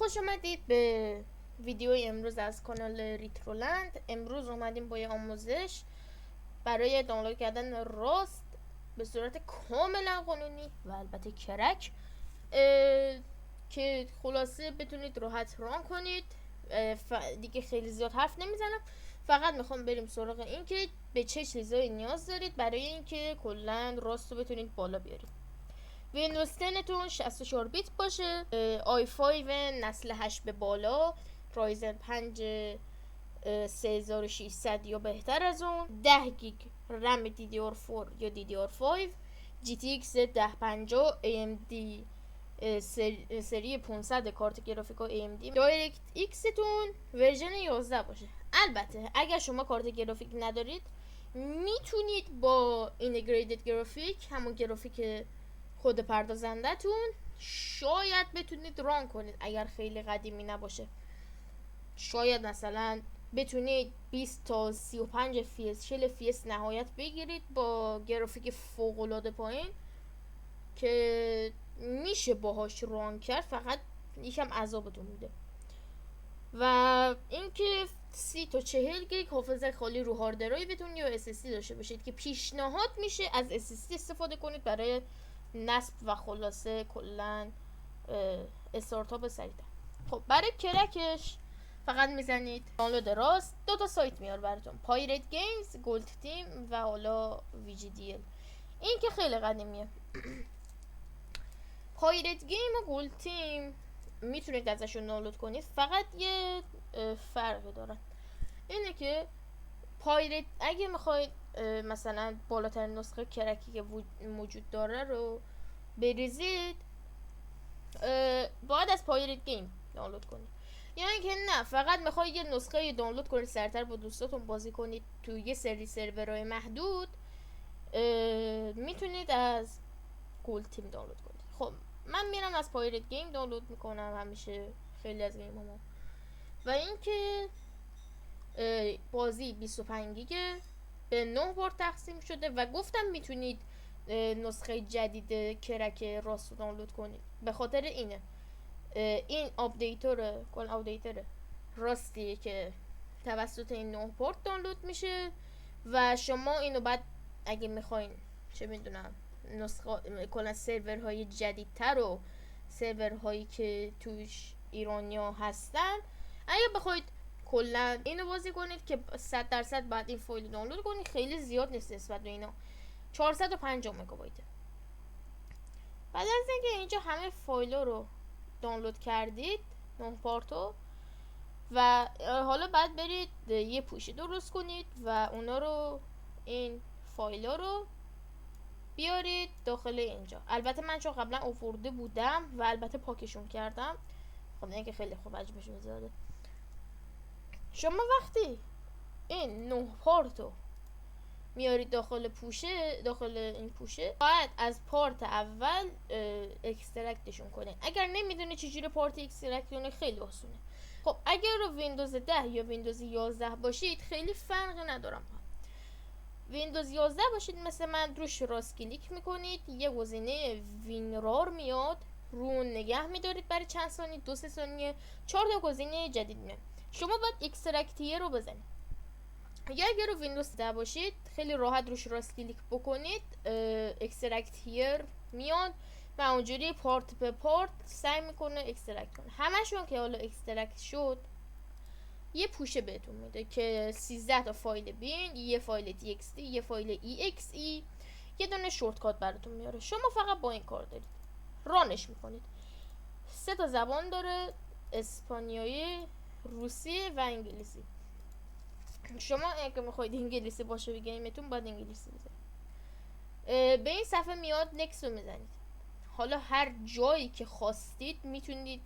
خوش اومدید به ویدیو امروز از کانال ریترولند. امروز اومدیم با یه آموزش برای دانلود کردن راست به صورت کاملا قانونی و البته کرک که خلاصه بتونید راحت ران کنید. دیگه خیلی زیاد حرف نمیزنم، فقط میخوام بریم سراغ این که به چه چیزایی نیاز دارید برای اینکه کلا راست رو بتونید بالا بیارید. ویندوز 10 تون 64 بیت باشه، آی 5 نسل 8 به بالا، رایزن 5 3600 یا بهتر از اون، 10 گیگ رم DDR4 یا DDR5، GTX 1050 AMD سری 500 کارت گرافیک AMD، دایرکت ایکس تون ورژن 11 باشه. البته اگر شما کارت گرافیک ندارید میتونید با اینتگریتد گرافیک، همون گرافیک خود پردازنده تون، شاید بتونید ران کنید. اگر خیلی قدیمی نباشه شاید مثلا بتونید 20 تا 35 FPS 40 FPS نهایت بگیرید با گرافیک فوق العاده پایین که میشه باهاش ران کرد، فقط یکم عذابتون میده. و اینکه 30 تا 40 گیگ حافظه خالی رو هارد درایوتون یا SSD داشته باشید که پیشنهاد میشه از SSD استفاده کنید برای نصب و خلاصه کلا استارتاپ سریعتر. خب برای کرکش فقط میزنید دانلود راست، 2 تا سایت میار براتون، پایرت گیمز، گولد تیم و حالا VGDL. این که خیلی قدیمیه. پایرت گیم و گولد تیم میتونید ازشون دانلود کنید، فقط یه فرقی دارن. اینه که پایرت اگه میخواید مثلا بالاترین نسخه کرکی که موجود داره رو بریزید، باید از پایرت گیم دانلود کنید. یعنی که نه، فقط میخواید یه نسخه دانلود کنید سریعتر با دوستاتون بازی کنید تو یه سری سرورهای محدود، میتونید از گولد تیم دانلود کنید. خب من میرم از پایرت گیم دانلود میکنم همیشه خیلی از گیمامو. و اینکه بازی 25 گیگه، به 9 بار تقسیم شده و گفتم میتونید نسخه جدید کرک راست رو دانلود کنید. به خاطر اینه این آپدیتور راستیه که توسط این 9 پورت دانلود میشه و شما اینو بعد اگه میخواین چه میدونم نسخه کلا سرورهای جدیدتر و سرورهایی که توش ایرانیا هستن، اگه بخواید کلا اینو بازی کنید که 100% بعد این فایل دانلود کنید، خیلی زیاد نیست نسبت به اینا، 450 مگابایته. بعد از اینکه اینجا همه فایل رو دانلود کردید 9 پارتو و حالا بعد برید یه پوشی درست کنید و اونا رو، این فایل رو بیارید داخل اینجا. البته من چون قبلا آورده بودم و البته پاکشون کردم، خب اینکه خیلی خوب حجمشون زیاده. شما وقتی این 9 پارتو میارید داخل این پوشه، باید از پارت اول اکسترکتشون کنید. اگر نمیدونید چجوری پارت اکسترکت کنید خیلی آسونه. خب اگر رو ویندوز 10 یا ویندوز 11 باشید خیلی فرقی ندارم. ویندوز 11 باشید مثل من، روش راست کلیک میکنید، یه گزینه وینرار میاد، رو نگه میدارید برای چند ثانیه، 2-3 ثانیه، 4 تا گزینه جدید میاد. شما باید اکسترکت رو بزنید. یا اگر رو ویندوز 10 باشید خیلی راحت روش راست کلیک بکنید، اکسترکت هیر میاد و اونجوری پارت به پارت سعی میکنه اکسترکت کنه. همشون که حالا اکسترکت شد یه پوشه بهتون میده که 13 تا فایل بین، یه فایل txt، یه فایل exe، یه دونه شورتکات براتون میاره. شما فقط با این کار دارید رانش میکنید. 3 تا زبان داره، اسپانیایی، روسی و انگلیسی. شما اگه میخواید انگلیسی باشه به گیمتون باید انگلیسی بزنید. به این صفحه میاد نکست رو میزنید. حالا هر جایی که خواستید میتونید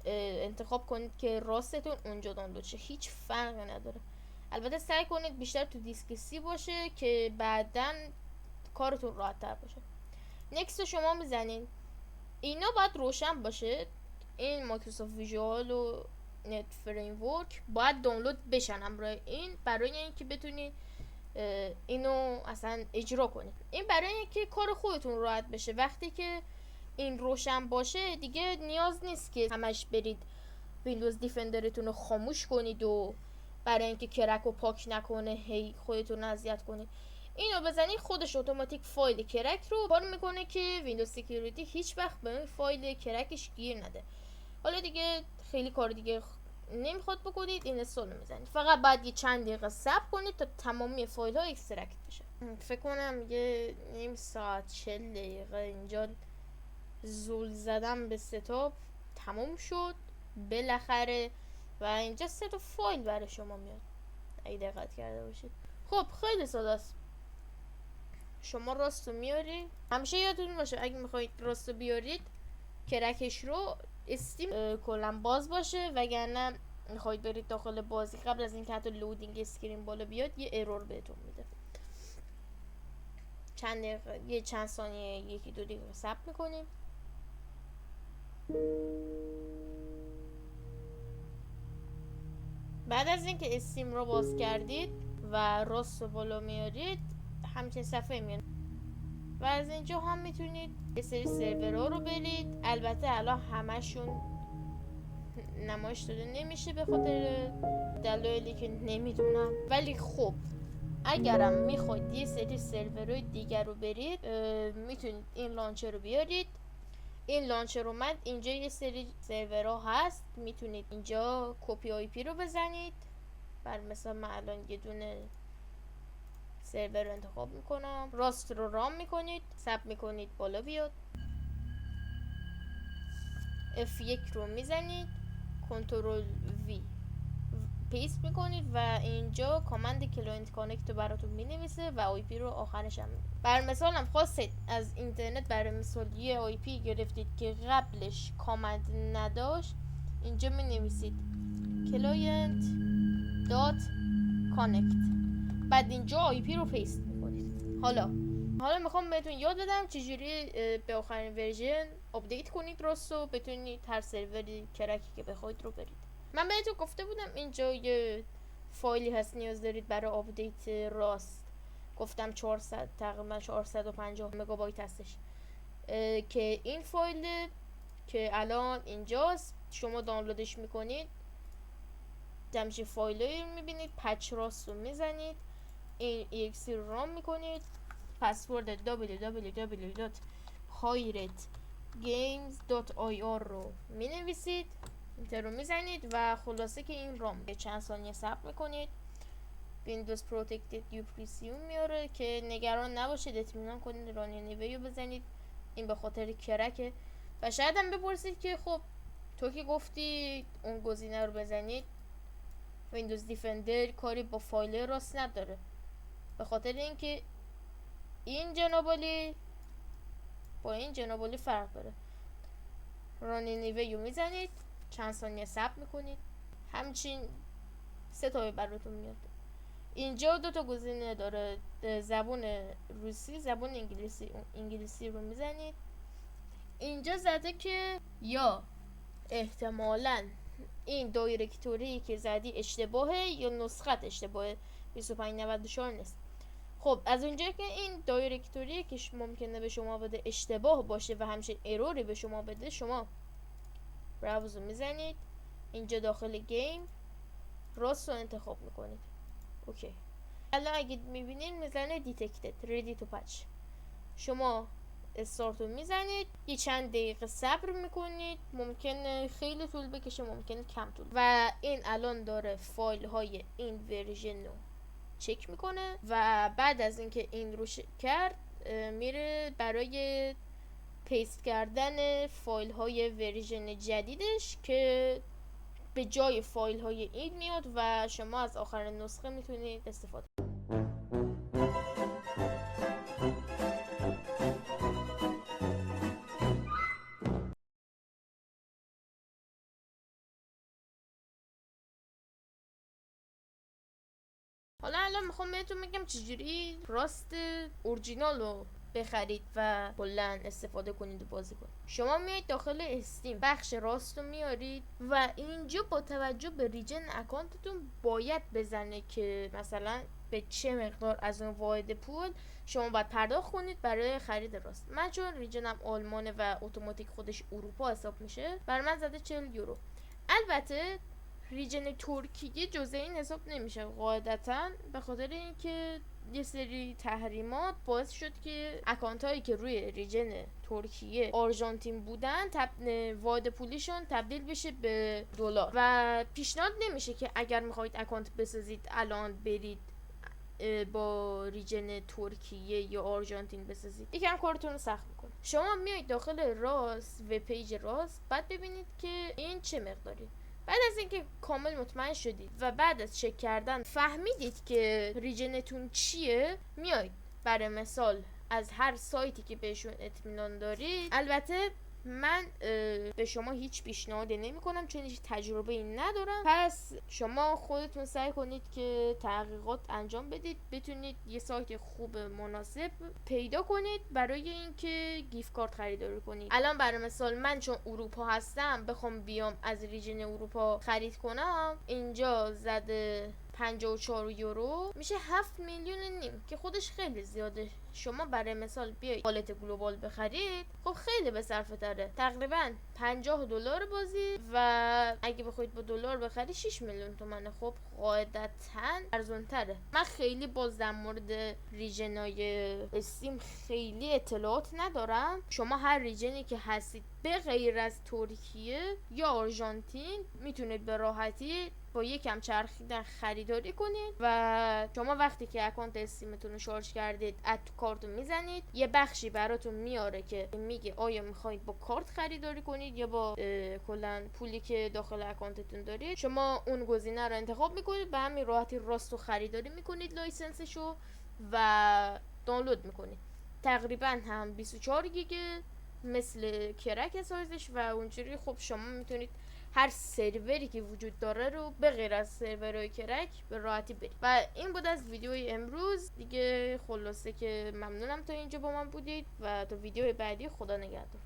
انتخاب کنید که راستتون اونجا دانلود شه، هیچ فرقی نداره. البته سعی کنید بیشتر تو دیسک سی باشه که بعداً کارتون راحت تر باشه. نکست رو شما میزنید. اینا باید روشن باشه، این مایکروسافت ویژوال و نت فریم ورک باید دانلود بشن همراه این، برای اینکه بتونید اینو اصلا اجرا کنید. این برای اینکه کار خودتون راحت بشه. وقتی که این روشن باشه دیگه نیاز نیست که همش برید ویندوز دیفندرتون رو خاموش کنید و برای اینکه کرک رو پاک نکنه هی خودتون اذیت کنید اینو بزنید، خودش اتوماتیک فایل کرک رو کار میکنه که ویندوز سکیوریتی هیچ وقت به اون فایل کرکش گیر نده. حالا دیگه خیلی کار دیگه نمیخواد بکنید، این استول میزنید، فقط بعد یه چند دقیقه صبر کنید تا تمامی فایل ها اکسترکت بشه. فکر کنم یه نیم ساعت 40 دقیقه اینجا زول زدم به ستاپ تموم شد بالاخره و اینجا 3 تا فایل برای شما میاد اگه دقت کرده باشید. خب خیلی ساده است. شما راستو میاری، همیشه یادتون باشه اگه میخواید راستو بیارید کرکش رو استیم کلا باز باشه، وگرنه میخواید برید داخل بازی قبل از اینکه حتی لودینگ اسکرین بالا بیاد یه ارور بهتون میده. چند دقیقه، یه چند ثانیه، 1-2 دقیقه صبر میکنیم. بعد از اینکه استیم رو باز کردید و راست رو بالا میارید همچین صفحه میاد و از اینجا هم میتونید یه سری سرورها رو برید. البته الان همشون نمایش داده نمیشه به خاطر دلایلی که نمیدونم، ولی خب اگرم میخواید یه سری سرورهای دیگر رو برید میتونید این لانچر رو بیارید. این لانچر اومد اینجا یه سری سرورها هست، میتونید اینجا کپی آی پی رو بزنید. بر مثلا من الان یه دونه سرور رو انتخاب میکنم، راست رو رام میکنید، ثبت میکنید بالا بیاد، F1 رو میزنید، کنترل V پیست میکنید و اینجا کامند کلاینت کانکت رو براتون مینویسه و آی پی رو آخرش هم بر مثال هم خواستید از اینترنت برای مثال یه آی پی گرفتید که قبلش کامند نداشت، اینجا مینویسید کلاینت دات کانکت، بعد اینجا آی پی رو پیست میکنید. حالا میخوام بهتون یاد بدم چجوری به آخرین ورژن آپدیت کنید راست و بتونید هر سروری کرکی که بخواید رو برید. من بهتون گفته بودم اینجا یه فایلی هست نیاز دارید برای آپدیت راست، گفتم 400 تقریبا 450 مگابایت هستش که این فایل که الان اینجاست شما دانلودش میکنید، همچین فایلی رو میبینید، پچ راست رو میزنید، این exe رو رام میکنید، پسورد www.hiratgames.ir رو مینویسید، اینتر رو میزنید و خلاصه که این رام چند ثانیه صبر میکنید. ویندوز پروتکتد یو پریسیوم میاره که نگران نباشید، اطمینان کنید رانینیوی رو بزنید، این به خاطر کرکه. و شاید هم بپرسید که خب تو که گفتی اون گزینه رو بزنید، ویندوز دیفندر کاری با فایل راست نداره، به خاطر اینکه این جنابالی با این جنابالی فرق داره. رانینیوی رو میزنید، چند ثانیه صبر میکنید، همچین 3 تا براتون میاد. اینجا 2 تا گزینه داره، زبون روسی، زبون انگلیسی رو میزنید. اینجا زده که یا احتمالاً این دایرکتوری که زدی اشتباهه یا نسخت اشتباهه، 2594 نیست. خب از اونجایی که این دایرکتوری که ممکنه به شما بده اشتباه باشه و همچنین اروری به شما بده، شما براوز رو میزنید، اینجا داخل گیم راست رو انتخاب میکنید. اوکی، الان اگه میبینید میزنه دیتکتد ریدی تو پچ، شما استارت رو میزنید، یه چند دقیقه صبر میکنید، ممکنه خیلی طول بکشه ممکنه کم طول، و این الان داره فایل های این ورژن رو چک میکنه و بعد از اینکه این رو کرد میره برای پیست کردن فایل های ورژن جدیدش که به جای فایل های این میاد و شما از آخرین نسخه میتونید استفاده. حالا الان میخوام بهتون بگم چجوری راست اورجینال رو بخرید و کلا استفاده کنید و بازی کنید. شما میایید داخل استیم، بخش راست رو میارید و اینجا با توجه به ریجن اکانتتون باید بزنه که مثلا به چه مقدار از اون واحد پول شما باید پرداخت کنید برای خرید راست. من چون ریجنم آلمانه و اتوماتیک خودش اروپا حساب میشه، بر من زده 40 یورو. البته ریجن ترکیه جزء این حساب نمیشه قاعدتا، به خاطر اینکه یه سری تحریمات باعث شد که اکانت هایی که روی ریجن ترکیه آرژانتین بودن واحد پولیشون تبدیل بشه به دلار و پیشنهاد نمیشه که اگر میخواید اکانت بسازید الان برید با ریجن ترکیه یا آرژانتین بسازید، یکم کارتون رو سخت میکنه. شما میایید داخل راست و پیج راست، بعد ببینید که این چه مقداری. بعد از اینکه کامل مطمئن شدید و بعد از چک کردن فهمیدید که ریجنتون چیه، میایید برای مثال از هر سایتی که بهشون اطمینان دارید، البته من به شما هیچ پیشنهادی نمی کنم چون هیچ تجربه این ندارم، پس شما خودتون سعی کنید که تحقیقات انجام بدید، بتونید یه سایت خوب مناسب پیدا کنید برای اینکه گیفت کارت خریداری کنید. الان برای مثال من چون اروپا هستم بخوام بیام از ریجن اروپا خرید کنم، اینجا زده 54 یورو میشه 7 میلیون و نیم که خودش خیلی زیاده. شما برای مثال بیاید والت گلوبال بخرید، خب خیلی به صرفه تره، تقریبا 50 دلار بازی و اگه بخواید با دلار بخرید 6 میلیون تومنه. خب قاعدتا ارزون تره. من خیلی باز در مورد ریجنای استیم خیلی اطلاعات ندارم. شما هر ریجنی که هستید به غیر از ترکیه یا آرژانتین میتونید به راحتی با یکم چرخیدن خریداری کنید و شما وقتی که اکانت استیمتون رو شارژ کردید اد تو کارتون میزنید، یه بخشی براتون میاره که میگه آیا میخواید با کارت خریداری کنید یا با کلا پولی که داخل اکانتتون دارید. شما اون گزینه رو انتخاب میکنید، به همین راحتی راستو خریداری میکنید لایسنسشو و دانلود میکنید. تقریبا هم 24 گیگه مثل کرک سایزش و اونجوری. خب شما میتونید هر سروری که وجود داره رو به غیر از سرورهای کرک به راحتی برید. و این بود از ویدیوی امروز دیگه. خلاصه که ممنونم تا اینجا با من بودید و تا ویدیو بعدی. خدا نگهدار.